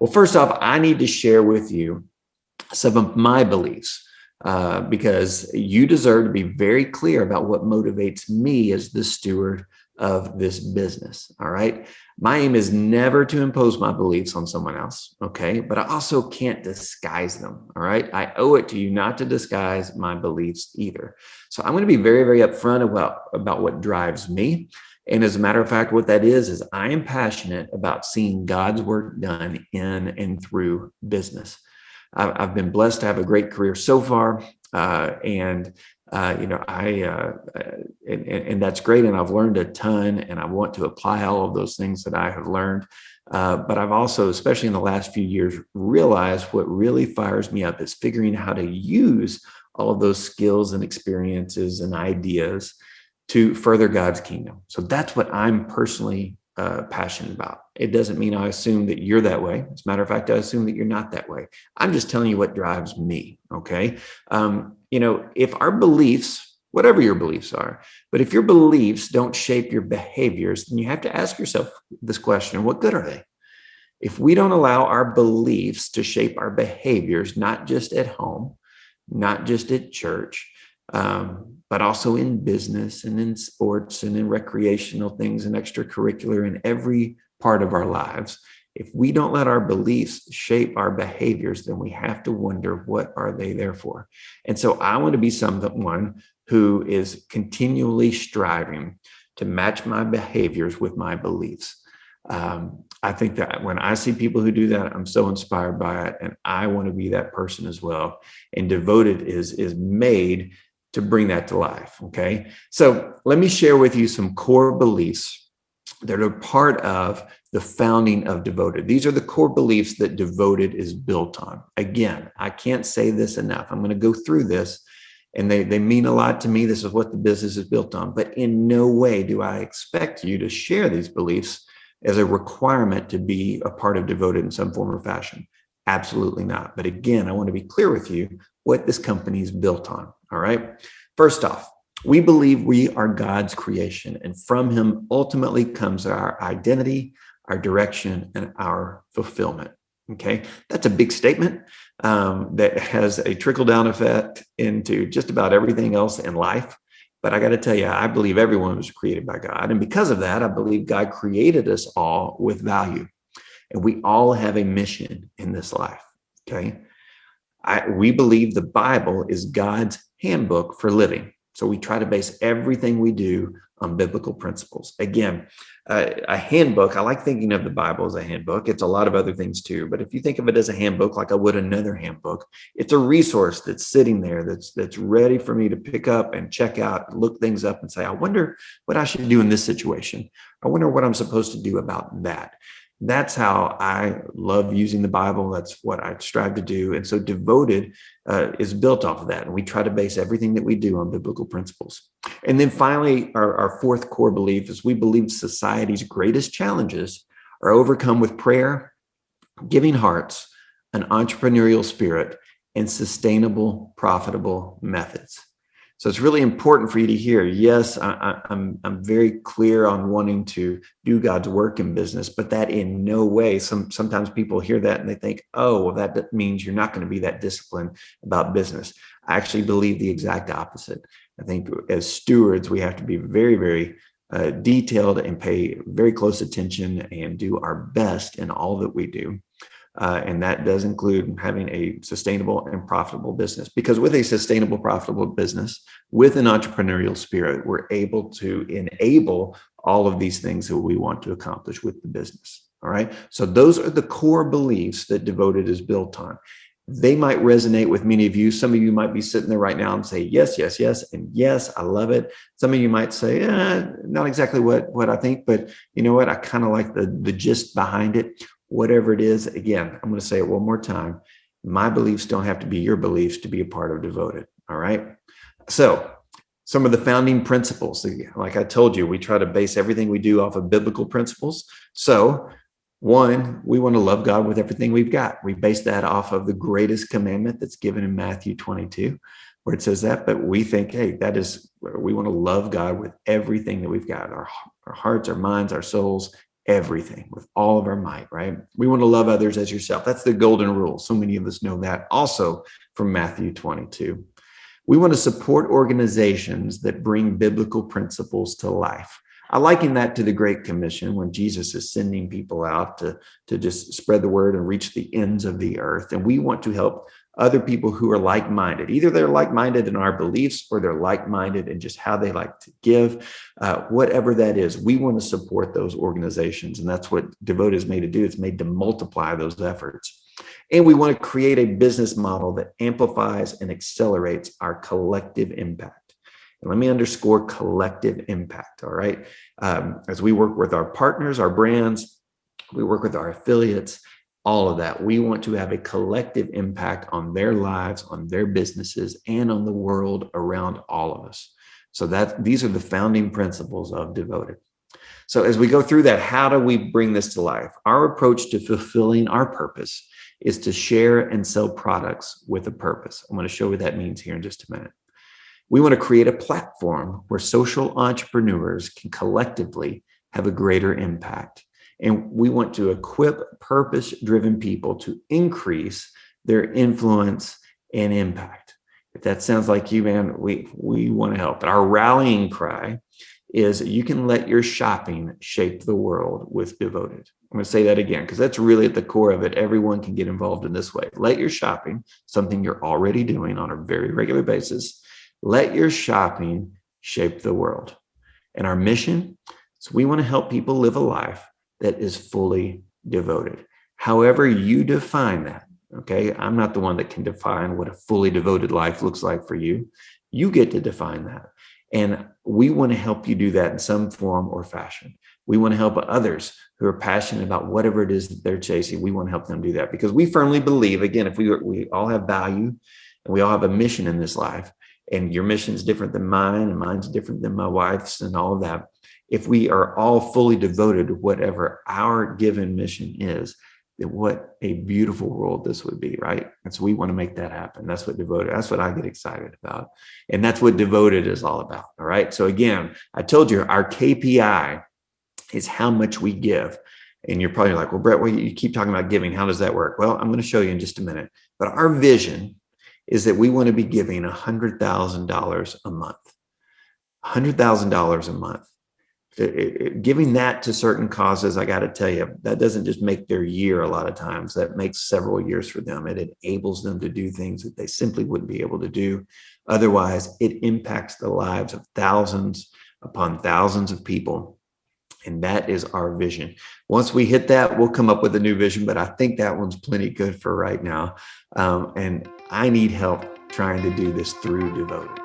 Well, first off, I need to share with you some of my beliefs because you deserve to be very clear about what motivates me as the steward of this business. All right. My aim is never to impose my beliefs on someone else. Okay. But I also can't disguise them. All right. I owe it to you not to disguise my beliefs either. So I'm going to be very, very upfront about what drives me. And as a matter of fact, what that is I am passionate about seeing God's work done in and through business. I've been blessed to have a great career so far, and that's great. And I've learned a ton, and I want to apply all of those things that I have learned. But I've also, especially in the last few years, realized what really fires me up is figuring out how to use all of those skills and experiences and ideas to further God's kingdom. So that's what I'm personally passionate about. It doesn't mean I assume that you're that way. As a matter of fact, I assume that you're not that way. I'm just telling you what drives me. Okay. If our beliefs, whatever your beliefs are, but if your beliefs don't shape your behaviors, then you have to ask yourself this question: what good are they? If we don't allow our beliefs to shape our behaviors, not just at home, not just at church, but also in business and in sports and in recreational things and extracurricular in every part of our lives. If we don't let our beliefs shape our behaviors, then we have to wonder, what are they there for? And so I want to be someone who is continually striving to match my behaviors with my beliefs. I think that when I see people who do that, I'm so inspired by it, and I want to be that person as well. And Devoted is made to bring that to life. Okay. So let me share with you some core beliefs that are part of the founding of Devoted. These are the core beliefs that Devoted is built on. Again, I can't say this enough. I'm going to go through this, and they mean a lot to me. This is what the business is built on, but in no way do I expect you to share these beliefs as a requirement to be a part of Devoted in some form or fashion. Absolutely not. But again, I want to be clear with you what this company is built on. All right. First off, we believe we are God's creation, and from him ultimately comes our identity, our direction, and our fulfillment. Okay. That's a big statement that has a trickle-down effect into just about everything else in life. But I got to tell you, I believe everyone was created by God. And because of that, I believe God created us all with value. And we all have a mission in this life. Okay. We believe the Bible is God's handbook for living. So we try to base everything we do on biblical principles. Again, a handbook, I like thinking of the Bible as a handbook. It's a lot of other things too. But if you think of it as a handbook, like I would another handbook, it's a resource that's sitting there that's ready for me to pick up and check out, look things up and say, I wonder what I should do in this situation. I wonder what I'm supposed to do about that. That's how I love using the Bible. That's what I strive to do. And so Devoted is built off of that. And we try to base everything that we do on biblical principles. And then finally, our fourth core belief is we believe society's greatest challenges are overcome with prayer, giving hearts, an entrepreneurial spirit, and sustainable, profitable methods. So it's really important for you to hear, yes, I'm very clear on wanting to do God's work in business, but that in no way, sometimes people hear that and they think, oh, well, that means you're not going to be that disciplined about business. I actually believe the exact opposite. I think as stewards, we have to be very, very detailed and pay very close attention and do our best in all that we do. And that does include having a sustainable and profitable business, because with a sustainable, profitable business, with an entrepreneurial spirit, we're able to enable all of these things that we want to accomplish with the business. All right. So those are the core beliefs that Devoted is built on. They might resonate with many of you. Some of you might be sitting there right now and say, yes, yes, yes. And yes, I love it. Some of you might say, not exactly what I think, but you know what? I kind of like the gist behind it. Whatever it is, again, I'm going to say it one more time. My beliefs don't have to be your beliefs to be a part of Devoted. All right. So some of the founding principles, like I told you, we try to base everything we do off of biblical principles. So one, we want to love God with everything we've got. We base that off of the greatest commandment that's given in Matthew 22, where it says that, but we think, hey, we want to love God with everything that we've got, our hearts, our minds, our souls, everything with all of our might, right? We want to love others as yourself. That's the golden rule. So many of us know that also from Matthew 22. We want to support organizations that bring biblical principles to life. I liken that to the Great Commission when Jesus is sending people out to just spread the word and reach the ends of the earth. And we want to help other people who are like-minded. Either they're like-minded in our beliefs or they're like-minded in just how they like to give. Whatever that is, we want to support those organizations. And that's what Devoted is made to do. It's made to multiply those efforts. And we want to create a business model that amplifies and accelerates our collective impact. And let me underscore collective impact, all right? As we work with our partners, our brands, we work with our affiliates, all of that. We want to have a collective impact on their lives, on their businesses, and on the world around all of us. So these are the founding principles of Devoted. So as we go through that, how do we bring this to life? Our approach to fulfilling our purpose is to share and sell products with a purpose. I'm going to show what that means here in just a minute. We want to create a platform where social entrepreneurs can collectively have a greater impact. And we want to equip purpose-driven people to increase their influence and impact. If that sounds like you, man, we want to help. But our rallying cry is you can let your shopping shape the world with Devoted. I'm going to say that again, because that's really at the core of it. Everyone can get involved in this way. Let your shopping, something you're already doing on a very regular basis, let your shopping shape the world. And our mission is we want to help people live a life that is fully devoted. However you define that, okay? I'm not the one that can define what a fully devoted life looks like for you. You get to define that. And we want to help you do that in some form or fashion. We want to help others who are passionate about whatever it is that they're chasing. We want to help them do that because we firmly believe, again, if we all have value and we all have a mission in this life, and your mission is different than mine and mine's different than my wife's and all of that. If we are all fully devoted to whatever our given mission is, then what a beautiful world this would be, right? And so we want to make that happen. That's what Devoted, that's what I get excited about. And that's what Devoted is all about, all right? So again, I told you our KPI is how much we give. And you're probably like, well, Brett, well, you keep talking about giving. How does that work? Well, I'm going to show you in just a minute. But our vision is that we want to be giving $100,000 a month. $100,000 a month. Giving that to certain causes, I got to tell you, that doesn't just make their year a lot of times. That makes several years for them. It enables them to do things that they simply wouldn't be able to do. Otherwise, it impacts the lives of thousands upon thousands of people. And that is our vision. Once we hit that, we'll come up with a new vision, but I think that one's plenty good for right now. And I need help trying to do this through Devoted.